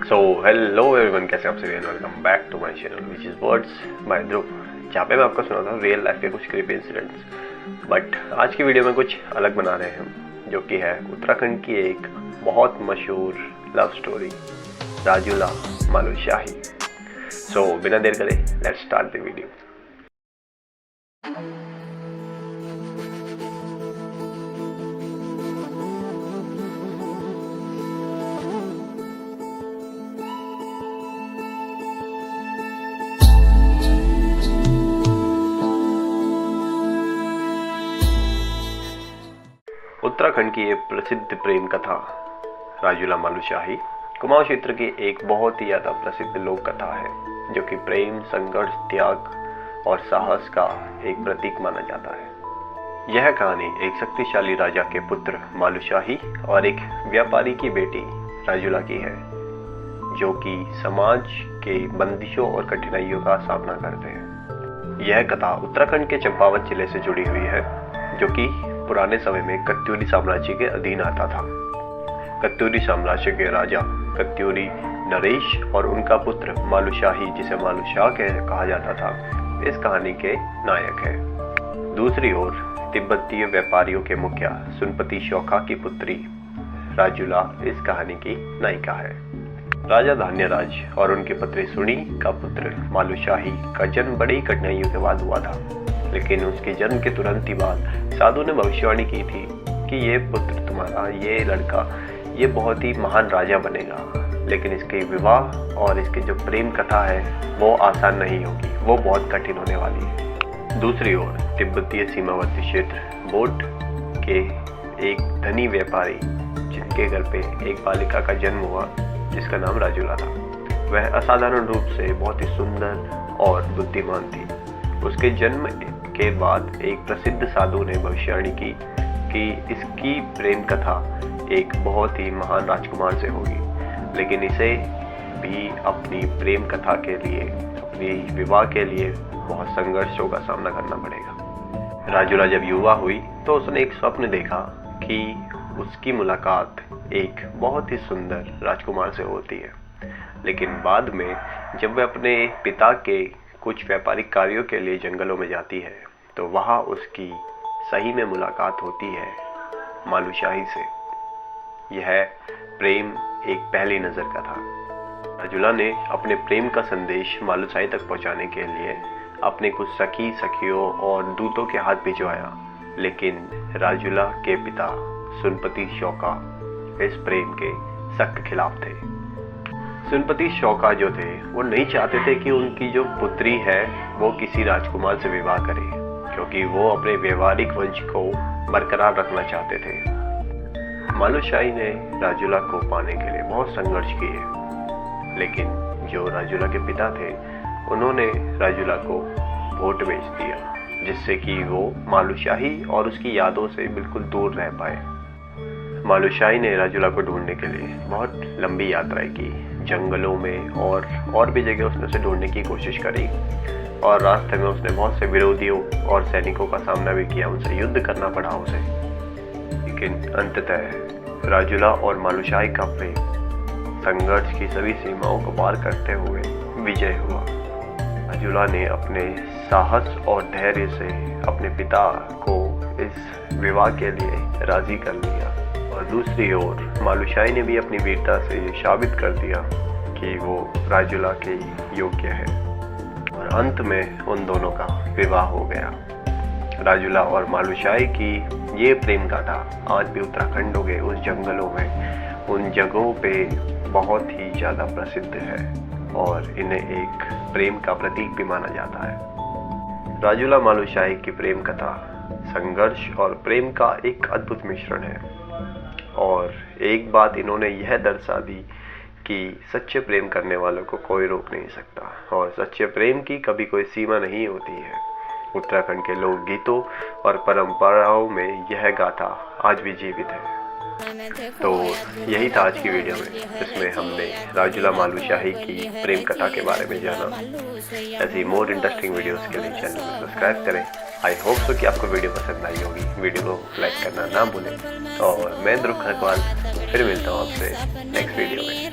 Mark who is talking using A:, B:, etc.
A: So hello everyone, कैसे आप सभी, welcome back to my channel which is words by Dhruv, जहाँ पे मैं आपको सुनाता हूँ रियल लाइफ के कुछ क्रीपी इंसिडेंट्स। बट आज की वीडियो में कुछ अलग बना रहे हैं हम, जो कि है उत्तराखंड की एक बहुत मशहूर लव स्टोरी, राजूला मालुशाही। सो बिना देर करे let's start the video. Uttarakhand की एक प्रसिद्ध प्रेम कथा राजूला मालुशाही कुमाऊं क्षेत्र की एक बहुत ही ज़्यादा प्रसिद्ध लोक कथा है, जो कि प्रेम, संघर्ष, त्याग और साहस का एक प्रतीक माना जाता है। यह कहानी एक शक्तिशाली राजा के पुत्र मालुशाही और एक व्यापारी की बेटी राजूला की है, जो कि समाज के बंदिशों और कठिनाइयों का सामना करते हैं। यह कथा उत्तराखंड के चंपावत जिले से जुड़ी हुई है, जो कि पुराने समय में कत्यूरी साम्राज्य के अधीन आता था। कत्यूरी साम्राज्य के राजा कत्यूरी नरेश और उनका पुत्र मालुशाही, जिसे मालुशाह कहा जाता था, इस कहानी के नायक हैं। दूसरी ओर तिब्बतीय व्यापारियों के मुखिया सुनपति शौका की पुत्री राजूला इस कहानी की नायिका है। राजा धान्यराज और उनकी पत्नी सुनी का पुत्र मालुशाही का जन्म बड़ी कठिनाइयों के बाद हुआ था, लेकिन उसके जन्म के तुरंत ही बाद साधु ने भविष्यवाणी की थी कि ये पुत्र तुम्हारा, ये लड़का, ये बहुत ही महान राजा बनेगा, लेकिन इसके विवाह और इसकी जो प्रेम कथा है वो आसान नहीं होगी, वो बहुत कठिन होने वाली है। दूसरी ओर तिब्बतीय सीमावर्ती क्षेत्र बोट के एक धनी व्यापारी, जिनके घर पे एक बालिका का जन्म हुआ जिसका नाम राजूला था, वह असाधारण रूप से बहुत ही सुंदर और बुद्धिमान थी। उसके जन्म के बाद एक प्रसिद्ध साधु ने भविष्यवाणी की कि इसकी प्रेम कथा एक बहुत ही महान राजकुमार से होगी, लेकिन इसे भी अपनी प्रेम कथा के लिए, अपनी विवाह के लिए बहुत संघर्षों का सामना करना पड़ेगा। राजूला जब युवा हुई तो उसने एक स्वप्न देखा कि उसकी मुलाकात एक बहुत ही सुंदर राजकुमार से होती है, लेकिन बाद में जब वह अपने पिता के कुछ व्यापारिक कार्यों के लिए जंगलों में जाती है तो वहाँ उसकी सही में मुलाकात होती है मालुशाही से। यह प्रेम एक पहली नज़र का था। राजूला ने अपने प्रेम का संदेश मालुशाही तक पहुँचाने के लिए अपने कुछ सखियों और दूतों के हाथ भिजवाया, लेकिन राजूला के पिता सुनपति शौका इस प्रेम के सख्त खिलाफ थे। सुनपति शौका जो थे वो नहीं चाहते थे कि उनकी जो पुत्री है वो किसी राजकुमार से विवाह करे, क्योंकि वो अपने व्यवहारिक वंश को बरकरार रखना चाहते थे। मालुशाही ने राजूला को पाने के लिए बहुत संघर्ष किए, लेकिन जो राजूला के पिता थे उन्होंने राजूला को वोट बेच दिया, जिससे कि वो मालुशाही और उसकी यादों से बिल्कुल दूर रह पाए। मालुशाही ने राजूला को ढूंढने के लिए बहुत लंबी यात्राएं की, जंगलों में और भी जगह उसने उसे ढूंढने की कोशिश करी, और रास्ते में उसने बहुत से विरोधियों और सैनिकों का सामना भी किया, उनसे युद्ध करना पड़ा उसे। लेकिन अंततः राजूला और मालुशाही का प्रेम संघर्ष की सभी सीमाओं को पार करते हुए विजय हुआ। राजूला ने अपने साहस और धैर्य से अपने पिता को इस विवाह के लिए राजी कर लिया, और दूसरी ओर मालुशाही ने भी अपनी वीरता से ये साबित कर दिया कि वो राजूला के योग्य है, और अंत में उन दोनों का विवाह हो गया। राजूला और मालुशाही की ये प्रेम गाथा आज भी उत्तराखंड के उस जंगलों में, उन जगहों पे बहुत ही ज़्यादा प्रसिद्ध है, और इन्हें एक प्रेम का प्रतीक भी माना जाता है। राजूला मालुशाही की प्रेम कथा संघर्ष और प्रेम का एक अद्भुत मिश्रण है, और एक बात इन्होंने यह दर्शा दी कि सच्चे प्रेम करने वालों को कोई रोक नहीं सकता, और सच्चे प्रेम की कभी कोई सीमा नहीं होती है। उत्तराखंड के लोकगीतों और परंपराओं में यह गाथा आज भी जीवित है। तो यही था आज की वीडियो में, जिसमें हमने राजूला मालुशाही की प्रेम कथा के बारे में जाना। ऐसी मोर इंटरेस्टिंग वीडियोस के लिए चैनल को सब्सक्राइब करें। आई होप सो कि आपको वीडियो पसंद आई होगी। वीडियो को लाइक करना ना भूलें, और मैं ध्रुव खरकवाल फिर मिलता हूँ आपसे नेक्स्ट वीडियो में।